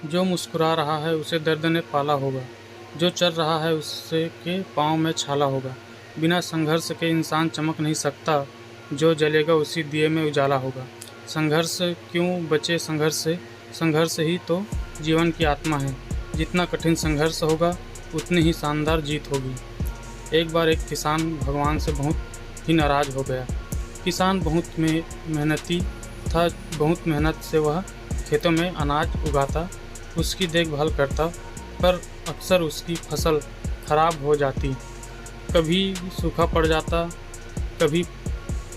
जो मुस्कुरा रहा है उसे दर्द ने पाला होगा, जो चल रहा है उससे के पाँव में छाला होगा। बिना संघर्ष के इंसान चमक नहीं सकता, जो जलेगा उसी दिए में उजाला होगा। संघर्ष क्यों बचे संघर्ष से, संघर्ष ही तो जीवन की आत्मा है। जितना कठिन संघर्ष होगा उतनी ही शानदार जीत होगी। एक बार एक किसान भगवान से बहुत ही नाराज़ हो गया। किसान बहुत मेहनती था, बहुत मेहनत से वह खेतों में अनाज उगाता, उसकी देखभाल करता, पर अक्सर उसकी फसल खराब हो जाती। कभी सूखा पड़ जाता, कभी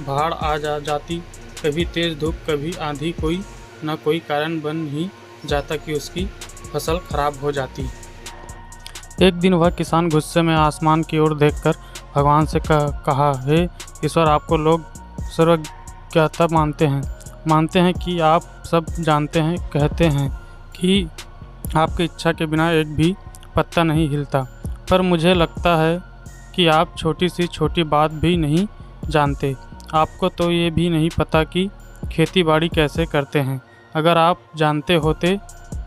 बाढ़ जाती, कभी तेज़ धूप, कभी आंधी, कोई न कोई कारण बन ही जाता कि उसकी फसल खराब हो जाती। एक दिन वह किसान गुस्से में आसमान की ओर देखकर भगवान से कहा, हे ईश्वर, आपको लोग सर्वज्ञता मानते हैं कि आप सब जानते हैं, कहते हैं कि आपकी इच्छा के बिना एक भी पत्ता नहीं हिलता, पर मुझे लगता है कि आप छोटी सी छोटी बात भी नहीं जानते। आपको तो ये भी नहीं पता कि खेती बाड़ी कैसे करते हैं। अगर आप जानते होते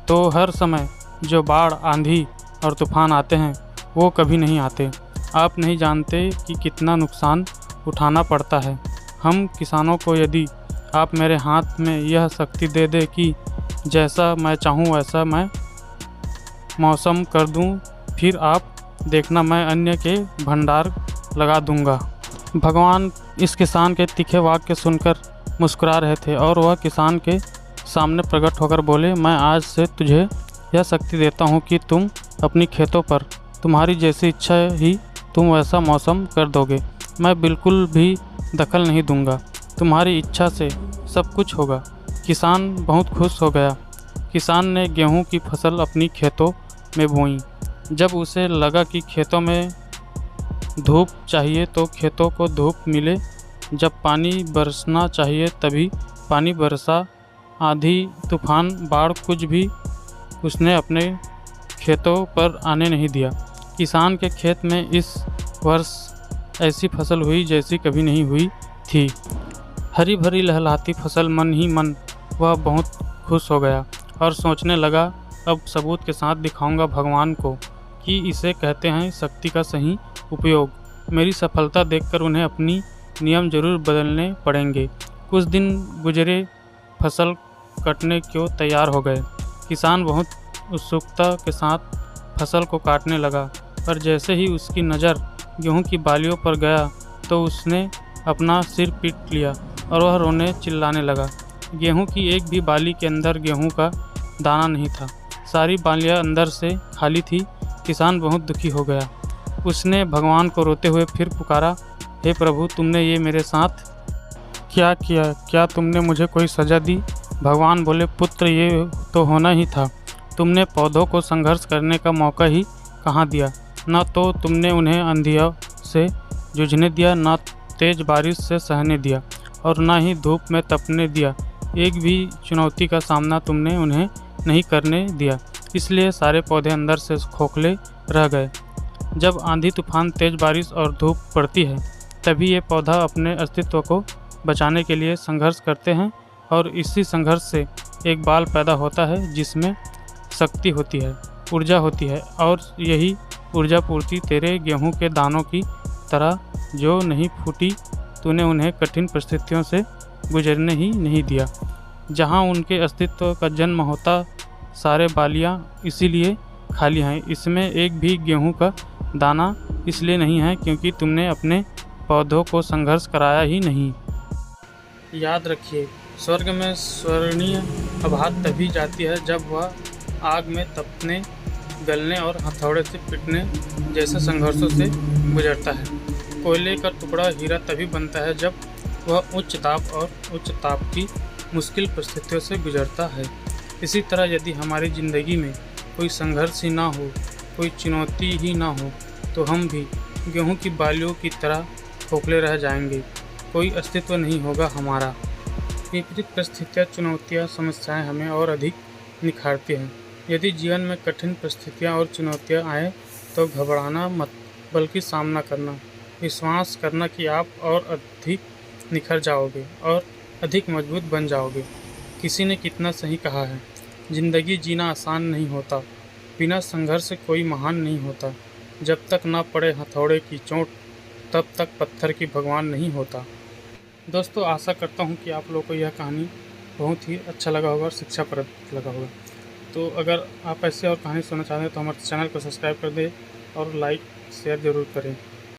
तो हर समय जो बाढ़, आंधी और तूफान आते हैं वो कभी नहीं आते। आप नहीं जानते कि कितना नुकसान उठाना पड़ता है हम किसानों को। यदि आप मेरे हाथ में यह शक्ति दे दे कि जैसा मैं चाहूँ वैसा मैं मौसम कर दूँ, फिर आप देखना मैं अन्य के भंडार लगा दूँगा। भगवान इस किसान के तीखे वाक्य सुनकर मुस्कुरा रहे थे और वह किसान के सामने प्रकट होकर बोले, मैं आज से तुझे यह शक्ति देता हूँ कि तुम अपनी खेतों पर तुम्हारी जैसी इच्छा ही तुम वैसा मौसम कर दोगे। मैं बिल्कुल भी दखल नहीं दूंगा, तुम्हारी इच्छा से सब कुछ होगा। किसान बहुत खुश हो गया। किसान ने गेहूं की फसल अपनी खेतों में बोई। जब उसे लगा कि खेतों में धूप चाहिए तो खेतों को धूप मिले, जब पानी बरसना चाहिए तभी पानी बरसा। आंधी, तूफान, बाढ़ कुछ भी उसने अपने खेतों पर आने नहीं दिया। किसान के खेत में इस वर्ष ऐसी फसल हुई जैसी कभी नहीं हुई थी। हरी भरी लहलहाती फसल। मन ही मन वह बहुत खुश हो गया और सोचने लगा, अब सबूत के साथ दिखाऊंगा भगवान को कि इसे कहते हैं शक्ति का सही उपयोग। मेरी सफलता देखकर उन्हें अपनी नियम जरूर बदलने पड़ेंगे। कुछ दिन गुजरे, फसल कटने को तैयार हो गए। किसान बहुत उत्सुकता के साथ फसल को काटने लगा, पर जैसे ही उसकी नज़र गेहूं की बालियों पर गया तो उसने अपना सिर पीट लिया और वह रोने चिल्लाने लगा। गेहूं की एक भी बाली के अंदर गेहूं का दाना नहीं था, सारी बालियां अंदर से खाली थी। किसान बहुत दुखी हो गया। उसने भगवान को रोते हुए फिर पुकारा, हे प्रभु, तुमने ये मेरे साथ क्या किया? क्या तुमने मुझे कोई सज़ा दी? भगवान बोले, पुत्र, ये तो होना ही था। तुमने पौधों को संघर्ष करने का मौका ही कहाँ दिया। न तो तुमने उन्हें आंधियों से जूझने दिया, न तेज़ बारिश से सहने दिया और न ही धूप में तपने दिया। एक भी चुनौती का सामना तुमने उन्हें नहीं करने दिया, इसलिए सारे पौधे अंदर से खोखले रह गए। जब आंधी, तूफान, तेज़ बारिश और धूप पड़ती है तभी ये पौधा अपने अस्तित्व को बचाने के लिए संघर्ष करते हैं और इसी संघर्ष से एक बाल पैदा होता है जिसमें शक्ति होती है, ऊर्जा होती है। और यही ऊर्जा पूर्ति तेरे गेहूं के दानों की तरह जो नहीं फूटी, तूने उन्हें कठिन परिस्थितियों से गुजरने ही नहीं दिया। जहां उनके अस्तित्व का जन्म होता, सारे बालियां इसीलिए खाली हैं। इसमें एक भी गेहूं का दाना इसलिए नहीं है क्योंकि तुमने अपने पौधों को संघर्ष कराया ही नहीं। याद रखिए, स्वर्ग में स्वर्णीय आभा तभी जाती है जब वह आग में तपने, गलने और हथौड़े से पीटने जैसे संघर्षों से गुजरता है। कोयले का टुकड़ा हीरा तभी बनता है जब वह उच्च ताप और उच्च ताप की मुश्किल परिस्थितियों से गुजरता है। इसी तरह यदि हमारी ज़िंदगी में कोई संघर्ष ही ना हो, कोई चुनौती ही ना हो, तो हम भी गेहूं की बालियों की तरह खोखले रह जाएंगे। कोई अस्तित्व नहीं होगा हमारा। विपरीत परिस्थितियाँ, चुनौतियाँ, समस्याएं हमें और अधिक निखारती हैं। यदि जीवन में कठिन परिस्थितियाँ और चुनौतियाँ आए तो घबराना मत, बल्कि सामना करना, विश्वास करना कि आप और अधिक निखर जाओगे और अधिक मजबूत बन जाओगे। किसी ने कितना सही कहा है, जिंदगी जीना आसान नहीं होता, बिना संघर्ष कोई महान नहीं होता। जब तक ना पड़े हथौड़े की चोट, तब तक पत्थर की भगवान नहीं होता। दोस्तों, आशा करता हूँ कि आप लोगों को यह कहानी बहुत ही अच्छा लगा होगा और शिक्षाप्रद लगा होगा। तो अगर आप ऐसे और कहानी सुनना चाहते हैं तो हमारे चैनल को सब्सक्राइब कर दें और लाइक शेयर ज़रूर करें।